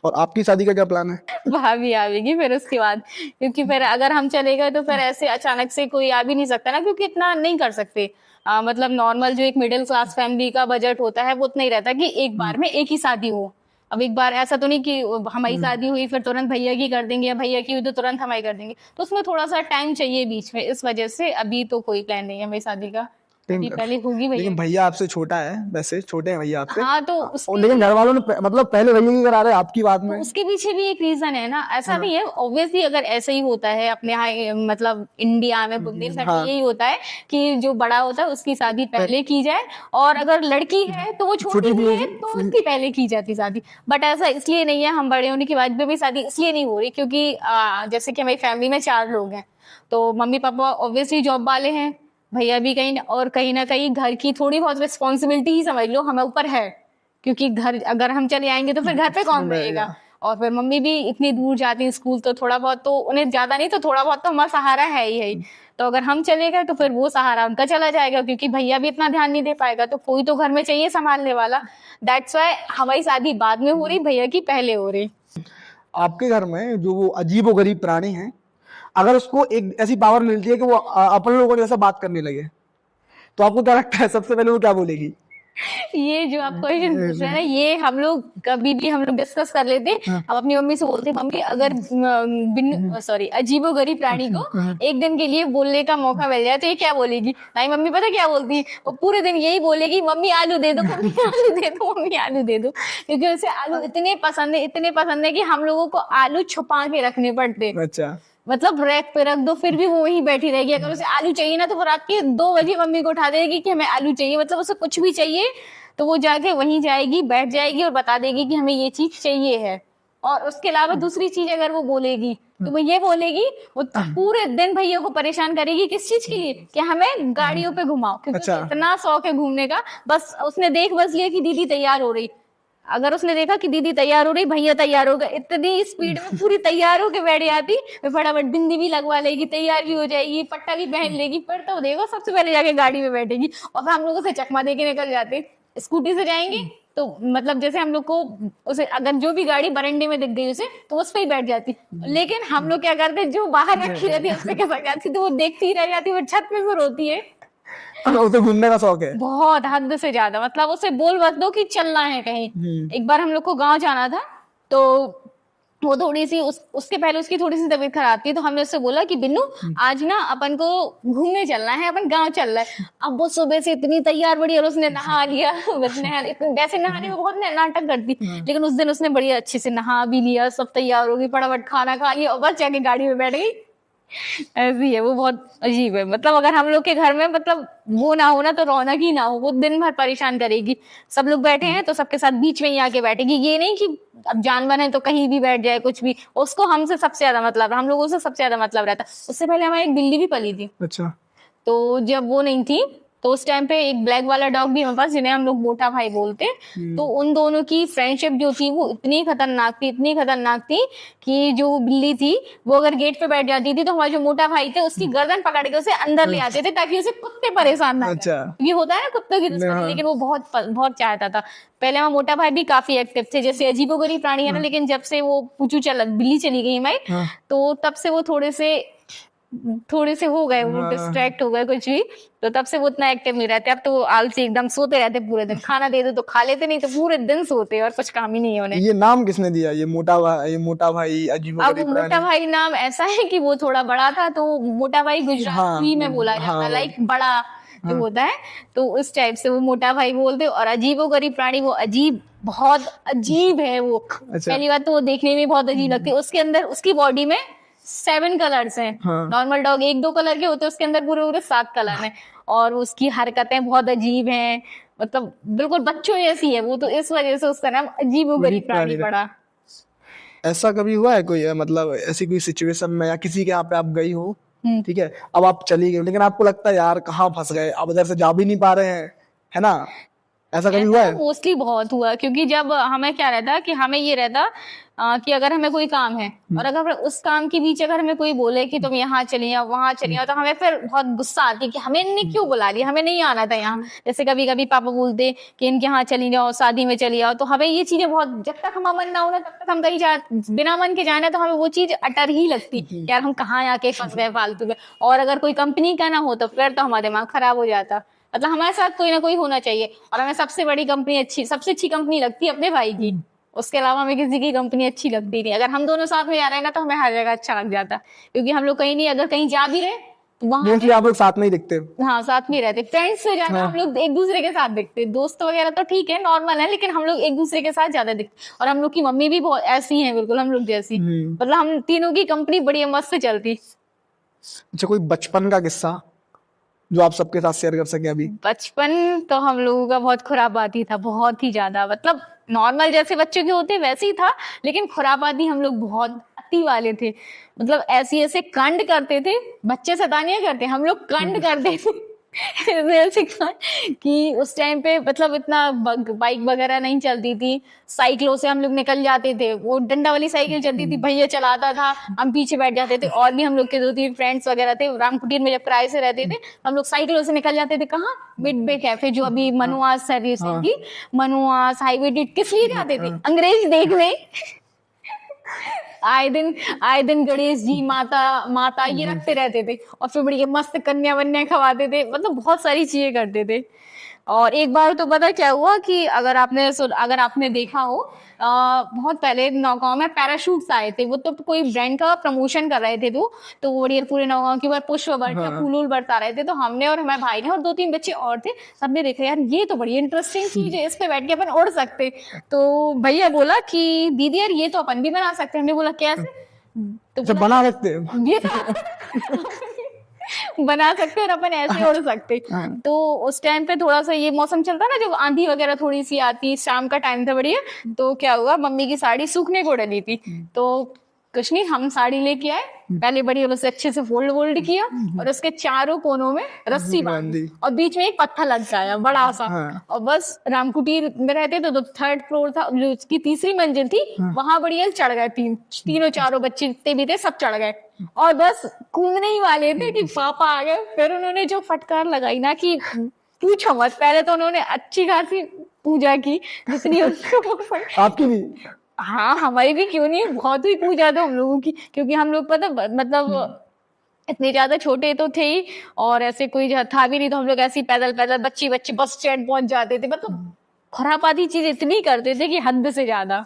और आपकी शादी का क्या प्लान है? भाभी आवेगी फिर उसके बाद, क्योंकि फिर अगर हम चले गए तो फिर ऐसे अचानक से कोई आ भी नहीं सकता ना, क्योंकि इतना नहीं कर सकते। मतलब नॉर्मल जो एक मिडिल क्लास फैमिली का बजट होता है वो उतना ही रहता है कि एक बार में एक ही शादी हो। अब एक बार ऐसा तो नहीं कि हमारी शादी हुई फिर तुरंत भैया की कर देंगे, या भैया की हुई तो तुरंत हमारी कर देंगे, तो उसमें थोड़ा सा टाइम चाहिए बीच में। इस वजह से अभी तो कोई प्लान नहीं है मेरी शादी का, पहले होगी भैया। लेकिन भैया आपसे छोटा है, वैसे छोटे हैं भैया आपसे। हाँ तो लेकिन घर वालों ने मतलब पहले भैया की करा रहे आपकी बात में, तो उसके पीछे भी एक रीजन है ना, ऐसा नहीं है ऑब्वियसली। अगर ऐसे ही होता है अपने यहाँ मतलब इंडिया में बुंदेलखंड यही होता है कि जो बड़ा होता है उसकी शादी पहले की जाए, और अगर लड़की है तो वो छोटी भी है तो उसकी पहले की जाती शादी। बट ऐसा इसलिए नहीं है, हम बड़े होने के बाद भी शादी इसलिए नहीं हो रही क्योंकि जैसे कि हमारी फैमिली में 4 लोग हैं, तो मम्मी पापा ऑब्वियसली जॉब वाले हैं, भैया भी कहीं ना कहीं घर की थोड़ी बहुत रिस्पॉन्सिबिलिटी ही समझ लो हमें ऊपर है, क्योंकि घर अगर हम चले आएंगे तो फिर घर पे कौन रहेगा। और फिर मम्मी भी इतनी दूर जाती है स्कूल, तो थोड़ा बहुत तो उन्हें ज्यादा नहीं तो थोड़ा बहुत तो हमारा सहारा है ही। तो अगर हम चले गए तो फिर वो सहारा उनका चला जाएगा, क्योंकि भैया भी इतना ध्यान नहीं दे पाएगा, तो कोई तो घर में चाहिए संभालने वाला। दैट्स वाई हमारी शादी बाद में हो रही, भैया की पहले हो रही। आपके घर में जो वो अजीबोगरीब प्राणी है, अगर उसको एक ऐसी पावर मिलती है कि वो अपन लोगों जैसा बात करने लगे, तो आपको क्या लगता है सबसे पहले वो क्या बोलेगी? ये जो आप क्वेश्चन पूछ रहे हैं ना, ये हम लोग कभी भी हम लोग डिस्कस कर लेते। अब अपनी मम्मी से बोलते, मम्मी अगर अजीबोगरीब प्राणी को एक दिन के लिए बोलने का मौका मिल जाए तो ये क्या बोलेगी? नहीं, मम्मी पता क्या बोलती है, वो पूरे दिन यही बोलेगी, मम्मी आलू दे दो, मम्मी आलू दे दो, मम्मी आलू दे दो। क्योंकि उसे आलू इतने पसंद है कि हम लोगों को आलू छुपा के रखने पड़ते। अच्छा, मतलब रैक पे रख दो फिर भी वो वहीं बैठी रहेगी। अगर उसे आलू चाहिए ना तो वो रात के 2 बजे मम्मी को उठा देगी कि हमें आलू चाहिए। मतलब उसे कुछ भी चाहिए तो वो जाके वहीं जाएगी, बैठ जाएगी और बता देगी कि हमें ये चीज चाहिए है। और उसके अलावा दूसरी चीज अगर वो बोलेगी तो वो ये बोलेगी, वो पूरे दिन भैया को परेशान करेगी। किस चीज के लिए? कि हमें गाड़ियों पे घुमाओ, क्योंकि इतना शौक है घूमने का। बस उसने देख बस लिया कि दीदी तैयार हो रही, अगर उसने देखा कि दीदी तैयार हो रही, भैया तैयार हो गए, इतनी स्पीड में पूरी तैयार होके बैठ जाती, फटाफट बिंदी भी लगवा लेगी, तैयार भी हो जाएगी, पट्टा भी पहन लेगी। फिर तो देखो सबसे पहले जाके गाड़ी में बैठेगी और फिर हम लोगों से चकमा देके निकल जाते। स्कूटी से जाएंगे तो मतलब जैसे हम लोग को उसे अगर जो भी गाड़ी बरंडे में दिख गई उसे तो उस पर ही बैठ जाती। लेकिन हम लोग क्या करते, जो बाहर रखी रहती है उस पर कैसा जाती, तो वो देखती ही रह जाती, वो छत पे फिर रोती है। उसे घूमने का शौक है बहुत, हद से ज्यादा। मतलब उसे बोल मत दो कि चलना है कहीं। एक बार हम लोग को गांव जाना था, तो वो थोड़ी सी उसके पहले उसकी थोड़ी सी तबीयत खराब थी, तो हमने उससे बोला कि बिन्नू आज ना अपन को घूमने चलना है, अपन गांव चल रहा है। अब वो सुबह से इतनी तैयार बड़ी, और उसने नहा लिया। वैसे नहाने में बहुत नाटक करती, लेकिन उस दिन उसने बड़ी अच्छे से नहा भी लिया, सब तैयार हो गई, फटाफट खाना खा लिया और बस जाके गाड़ी में बैठ गई। ऐसी है वो, बहुत अजीब है। मतलब अगर हम लोग के घर में मतलब वो ना हो ना तो रौनक ही ना हो, वो दिन भर परेशान करेगी। सब लोग बैठे हैं तो सबके साथ बीच में ही आके बैठेगी। ये नहीं कि अब जानवर है तो कहीं भी बैठ जाए कुछ भी, उसको हमसे सबसे ज्यादा मतलब, हम लोगों से सबसे ज्यादा मतलब रहता। उससे पहले हमारी एक बिल्ली भी पली थी। अच्छा। तो जब वो नहीं थी तो उस टाइम पे एक ब्लैक वाला डॉग भी हमारे पास, जिन्हें हम लोग मोटा भाई बोलते। तो उन दोनों की फ्रेंडशिप जो थी वो इतनी खतरनाक थी, इतनी खतरनाक थी कि जो बिल्ली थी वो अगर गेट पे बैठ जाती थी तो हमारे जो मोटा भाई थे उसकी गर्दन पकड़ के उसे अंदर ले आते थे ताकि उसे कुत्ते परेशान ना करें। अच्छा। ये होता है ना कुत्तों की दुश्मनी, लेकिन वो बहुत बहुत चाहता था। पहले हमारा मोटा भाई भी काफी एक्टिव थे, जैसे अजीबोगरीब प्राणी है ना, लेकिन जब से वो पूछू बिल्ली चली गई हमारी, तो तब से वो थोड़े से हो गए, वो डिस्ट्रैक्ट हो गए कुछ भी, तो तब से वो उतना एक्टिव नहीं रहते। अब तो आलसी एकदम, सोते रहते पूरे दिन, खाना दे दो तो खा लेते, नहीं तो पूरे दिन सोते और कुछ काम ही नहीं है उन्हें। ये नाम किसने दिया, ये मोटा भाई अब अजीबोगरीब मोटा प्राणी? भाई नाम ऐसा है कि वो थोड़ा बड़ा था तो मोटा भाई गुजराती में बोला जाता है, लाइक बड़ा जो होता है, तो उस टाइप से वो मोटा भाई बोलते। और अजीबोगरीब प्राणी, वो अजीब, बहुत अजीब है वो। पहली बात तो वो देखने में बहुत अजीब लगती है। उसके अंदर, उसकी बॉडी में 7 कलर्स हैं। नॉर्मल डॉग 1-2 कलर के होते हैं, उसके अंदर पूरे पूरे 7 कलर हैं। और उसकी हरकतें बहुत अजीब हैं, मतलब बिल्कुल बच्चों जैसी है वो, तो इस वजह से उसका नाम अजीबोगरीब प्राणी पड़ा। ऐसा कभी हुआ है कोई, मतलब ऐसी कोई सिचुएशन में या किसी के यहाँ पे आप गई हो, ठीक है, अब आप चली गई लेकिन आपको लगता है यार कहाँ फंस गए, अब इधर से जा भी नहीं पा रहे हैं, है ना? ऐसा कभी हुआ है? मोस्टली बहुत हुआ, क्योंकि जब हमें क्या रहता कि हमें ये रहता कि अगर हमें कोई काम है और अगर उस काम के बीच अगर हमें कोई बोले कि तुम यहाँ चली जाओ वहां चली जाओ, तो हमें फिर बहुत गुस्सा आती है कि हमें इनने क्यों बुला लिया, हमें नहीं आना था यहाँ। जैसे कभी कभी पापा बोलते कि इनके यहाँ चली जाओ, शादी में चली जाओ, तो हमें ये चीजें बहुत, जब तक हमारा मन ना हो ना तब तक हम कहीं बिना मन के जाने तो हमें वो चीज अटर ही लगती, यार हम कहाँ आके फंस गए फालतू में। और अगर कोई कंपनी का ना हो तो फिर तो हमारा दिमाग खराब हो जाता। मतलब हमारे साथ कोई ना कोई होना चाहिए। और हमें सबसे बड़ी कंपनी सबसे अच्छी कंपनी लगती है अपने भाई की, उसके अलावा हमें किसी की कंपनी अच्छी लगती नहीं। अगर हम दोनों साथ में जा रहे हैं ना तो हमें हर जगह अच्छा लग जाता, क्योंकि हम लोग कहीं नहीं, अगर कहीं जा भी रहे तो वहाँ आप लोग साथ में ही दिखते हो। हाँ, साथ में रहते। फ्रेंड्स से ज्यादा हम लोग एक दूसरे के साथ दिखते, दोस्त वगैरह तो ठीक है नॉर्मल है, लेकिन हम लोग एक दूसरे के साथ ज्यादा दिखते। और हम लोग की मम्मी भी बहुत ऐसी है, बिल्कुल हम लोग जैसी, मतलब हम तीनों की कंपनी बड़ी मस्त चलती। अच्छा, कोई बचपन का किस्सा जो आप सबके साथ शेयर कर सके अभी? बचपन तो हम लोगों का बहुत खुरापाती था, बहुत ही ज्यादा, मतलब नॉर्मल जैसे बच्चों के होते वैसे ही था, लेकिन खुरापाती हम लोग बहुत अति वाले थे। मतलब ऐसे कांड करते थे, बच्चे शैतानियां करते, हम लोग कांड करते थे ऐसे कि उस टाइम पे मतलब इतना बाइक वगैरह नहीं चलती थी, साइकिलों से हम लोग निकल जाते थे। वो डंडा वाली साइकिल चलती थी, भैया चलाता था, हम पीछे बैठ जाते थे। और भी हम लोग के 2-3 फ्रेंड्स वगैरह थे, राम कुटीर में जब किराए से रहते थे, हम लोग साइकिलों से निकल जाते थे। कहाँ? मिड बे कैफे, जो अभी मनुआस सर्विस थी, मनुआस हाईवे, किस लिए जाते थे? अंग्रेज देखने। आए दिन गणेश जी, माता ये रखते रहते थे, और फिर बड़ी मस्त कन्या वन्या खवाते थे, मतलब बहुत सारी चीजें करते थे। और एक बार तो पता क्या हुआ कि अगर आपने देखा हो, बहुत पहले नौगांव में पैराशूट्स आए थे, वो तो कोई ब्रांड का प्रमोशन कर रहे थे, तो वो पूरे नौगांव की बार पुष्प वर्षा फूल बरसा रहे थे। तो हमने और हमारे भाई ने और 2-3 बच्चे और थे, सबने देखा यार ये तो बड़ी इंटरेस्टिंग चीज है, इस पे बैठ के अपन उड़ सकते। तो भैया बोला कि दीदी यार ये तो अपन भी बना सकते हैं। हमने बोला कैसे? तो बना सकते हैं ये तो बना सकते और अपन ऐसे उड़ सकते। तो उस टाइम पे थोड़ा सा ये मौसम चलता ना, जब आंधी वगैरह थोड़ी सी आती, शाम का टाइम था बढ़िया, तो क्या हुआ, मम्मी की साड़ी सूखने को डली थी, तो कुछ नहीं, हम साड़ी लेके आए, पहले बढ़िया उसे अच्छे से फोल्ड किया और उसके चारों कोनों में रस्सी बांधी और बीच में एक पत्थर लटकाया बड़ा सा। और बस रामकुटीर में रहते तो 3rd फ्लोर था, जो उसकी 3री मंजिल थी, वहां बढ़िया चढ़ गए, तीनों चारों बच्चे जितने भी थे सब चढ़ गए, और बस कूदने ही वाले थे कि पापा आ गए। फिर उन्होंने जो फटकार लगाई ना कि पूछो मत, पहले तो उन्होंने अच्छी खासी पूजा की जितनी आपकी भी? हाँ, हमारी भी क्यों नहीं, बहुत ही पूजा था हम लोगों की, क्योंकि हम लोग पता मतलब इतने ज्यादा छोटे तो थे ही, और ऐसे कोई था भी नहीं, तो हम लोग ऐसे ही पैदल बच्चे बस स्टैंड पहुंच जाते थे, मतलब खुरापाती चीज इतनी करते थे कि हद से ज्यादा।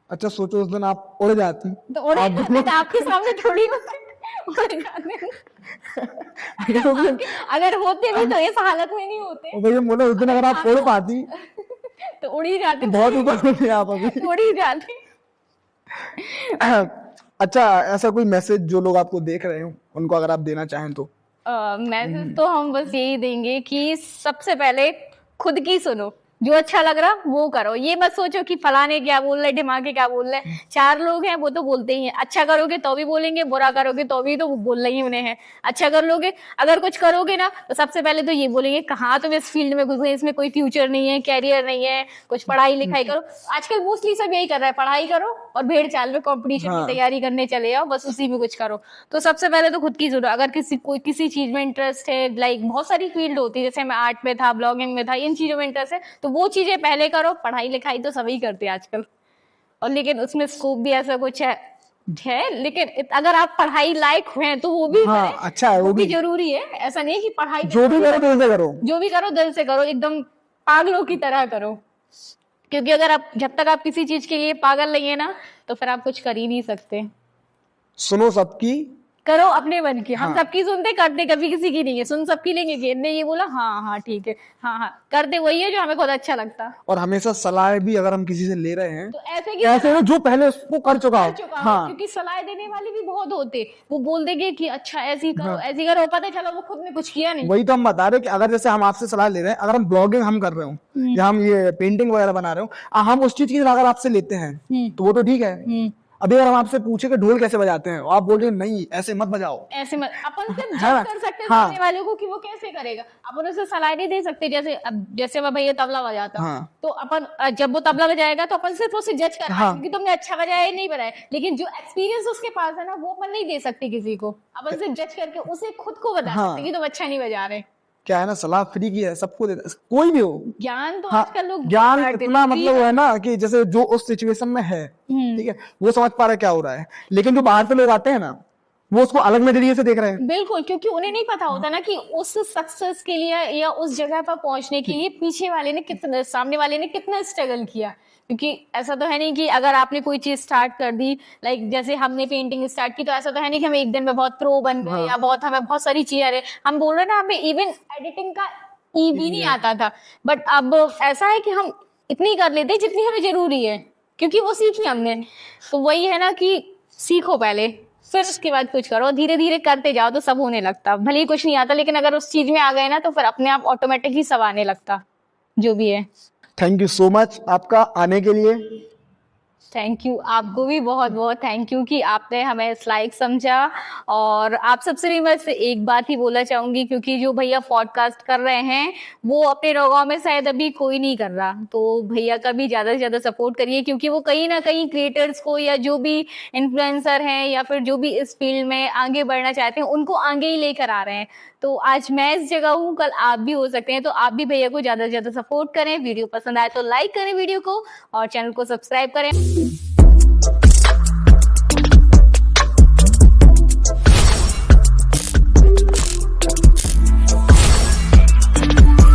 अच्छा सोचो उस दिन आप उड़ जाती तो उड़ जाते, आपके सामने थोड़ी अगर होते भी तो इस हालत में नहीं होते। भैया बोले उस दिन अगर आप उड़ पाती तो उड़ ही जाते, बहुत ऊपर होते आप अभी। उड़ ही जाते। अच्छा, ऐसा कोई मैसेज जो लोग आपको देख रहे हो उनको अगर आप देना चाहें तो? मैसेज तो हम बस यही देंगे कि सबसे पहले खुद की सुनो, जो अच्छा लग रहा वो करो। ये मत सोचो कि फलाने क्या बोल रहे, ढिमाके क्या बोल रहे। चार लोग हैं वो तो बोलते ही हैं, अच्छा करोगे तो भी बोलेंगे, बुरा करोगे तो भी तो वो बोलना ही उन्हें है। अच्छा कर लोगे, अगर कुछ करोगे ना तो सबसे पहले तो ये बोलेंगे कहाँ तुम इस फील्ड में घुस गए, इसमें कोई फ्यूचर नहीं है, कैरियर नहीं है, कुछ पढ़ाई लिखाई करो। आजकल मोस्टली सब यही कर रहा है, पढ़ाई करो और भेड़ चाल में कंपटीशन की तैयारी करने चले जाओ, बस उसी में कुछ करो। तो सबसे पहले तो खुद की सुनो। अगर किसी चीज में इंटरेस्ट है, लाइक बहुत सारी फील्ड होती है, जैसे मैं आर्ट में था, ब्लॉगिंग में था, इन चीजों में इंटरेस्ट है तो वो चीजें पहले करो। पढ़ाई लिखाई तो सभी करते हैं आजकल, और लेकिन उसमें स्कोप भी ऐसा कुछ है, लेकिन अगर आप पढ़ाई लायक हैं तो वो भी हाँ, अच्छा है, वो भी जरूरी है। ऐसा नहीं कि पढ़ाई जो भी करो दिल से करो, जो भी करो दिल से करो, एकदम पागलों की तरह करो। क्योंकि अगर आप जब तक आप किसी चीज के लिए पागल नहीं है ना तो फिर आप कुछ कर ही नहीं सकते। सुनो सबकी, करो अपने मन की। हम सबकी सुनते, करते कभी किसी की नहीं है। सुन सबकी लेंगे कि इनने ये बोला, हाँ हाँ ठीक है, हाँ हाँ, करते वही है जो हमें खुद अच्छा लगता। और हमेशा सलाह भी अगर हम किसी से ले रहे हैं तो ऐसे जो पहले उसको कर चुका हो। हाँ, क्योंकि सलाह देने वाले भी बहुत होते, वो बोल देंगे कि अच्छा ऐसी करो, ऐसी करो, पता चला वो खुद ने कुछ किया नहीं। वही तो हम बता रहे कि अगर जैसे हम आपसे सलाह ले रहे हैं, अगर हम ब्लॉगिंग हम कर रहे हो या हम ये पेंटिंग वगैरह बना रहे हो, हम उस चीज की अगर आपसे लेते हैं तो वो तो ठीक है। अभी अगर हम आपसे पूछे कि ढोल कैसे बजाते हैं, आप बोल रहे हैं नहीं ऐसे मत बजाओ, ऐसे मत, अपन सिर्फ जज कर सकते हैं सामने वाले को कि वो कैसे करेगा, अपन उसे सलाह नहीं दे सकते। जैसे मैं भैया तबला बजाता, तो अपन जब वो तबला बजाएगा तो अपन सिर्फ उसे जज कर क्योंकि तुमने अच्छा बजाया नहीं बजाया, लेकिन जो एक्सपीरियंस उसके पास है ना वो अपन नहीं दे सकते किसी को। अपन सिर्फ जज करके उसे खुद को बता सकते कि तुम अच्छा नहीं बजा रहे। क्या है ना, सलाह फ्री की है, सबको देता, कोई भी हो। ज्ञान तो आजकल लोग ज्ञान इतना मतलब है ना कि जैसे जो उस सिचुएशन में है, ठीक है, वो समझ पा रहा है क्या हो रहा है, लेकिन जो बाहर से लोग आते हैं ना वो उसको अलग नजरिए से देख रहे हैं। बिल्कुल, क्योंकि उन्हें नहीं पता होता ना कि उस सक्सेस के लिए या उस जगह पर पहुंचने के लिए पीछे वाले ने कितना, सामने वाले ने कितना स्ट्रगल किया। क्योंकि ऐसा तो है नहीं कि अगर आपने कोई चीज स्टार्ट कर दी, लाइक जैसे हमने पेंटिंग स्टार्ट की, तो ऐसा तो है नहीं कि हम एक दिन में बहुत प्रो बन गए या बहुत हमें बहुत सारी चीजें आ रही। हम बोल रहे हैं ना, हमें इवन एडिटिंग का भी नहीं आता था, बट अब ऐसा है कि हम इतनी कर लेते जितनी हमें जरूरी है, क्योंकि वो सीखी हमने। तो वही है ना कि सीखो पहले, फिर उसके बाद कुछ करो, धीरे धीरे करते जाओ तो सब होने लगता। भले ही कुछ नहीं आता, लेकिन अगर उस चीज में आ गए ना तो फिर अपने आप ऑटोमेटिक ही सब आने लगता, जो भी है। थैंक यू सो मच आपका आने के लिए। थैंक यू, आपको भी बहुत बहुत थैंक यू कि आपने हमें इस लायक समझा। और आप सबसे भी मैं एक बात ही बोलना चाहूंगी, क्योंकि जो भैया पॉडकास्ट कर रहे हैं वो अपने गाँव में शायद अभी कोई नहीं कर रहा, तो भैया का भी ज्यादा से ज्यादा सपोर्ट करिए, क्योंकि वो कहीं ना कहीं क्रिएटर्स को या जो भी इन्फ्लुएंसर हैं या फिर जो भी इस फील्ड में आगे बढ़ना चाहते हैं उनको आगे ही लेकर आ रहे हैं। तो आज मैं इस जगह हूँ, कल आप भी हो सकते हैं, तो आप भी भैया को ज्यादा से ज्यादा सपोर्ट करें। वीडियो पसंद आए तो लाइक करें वीडियो को और चैनल को सब्सक्राइब करें।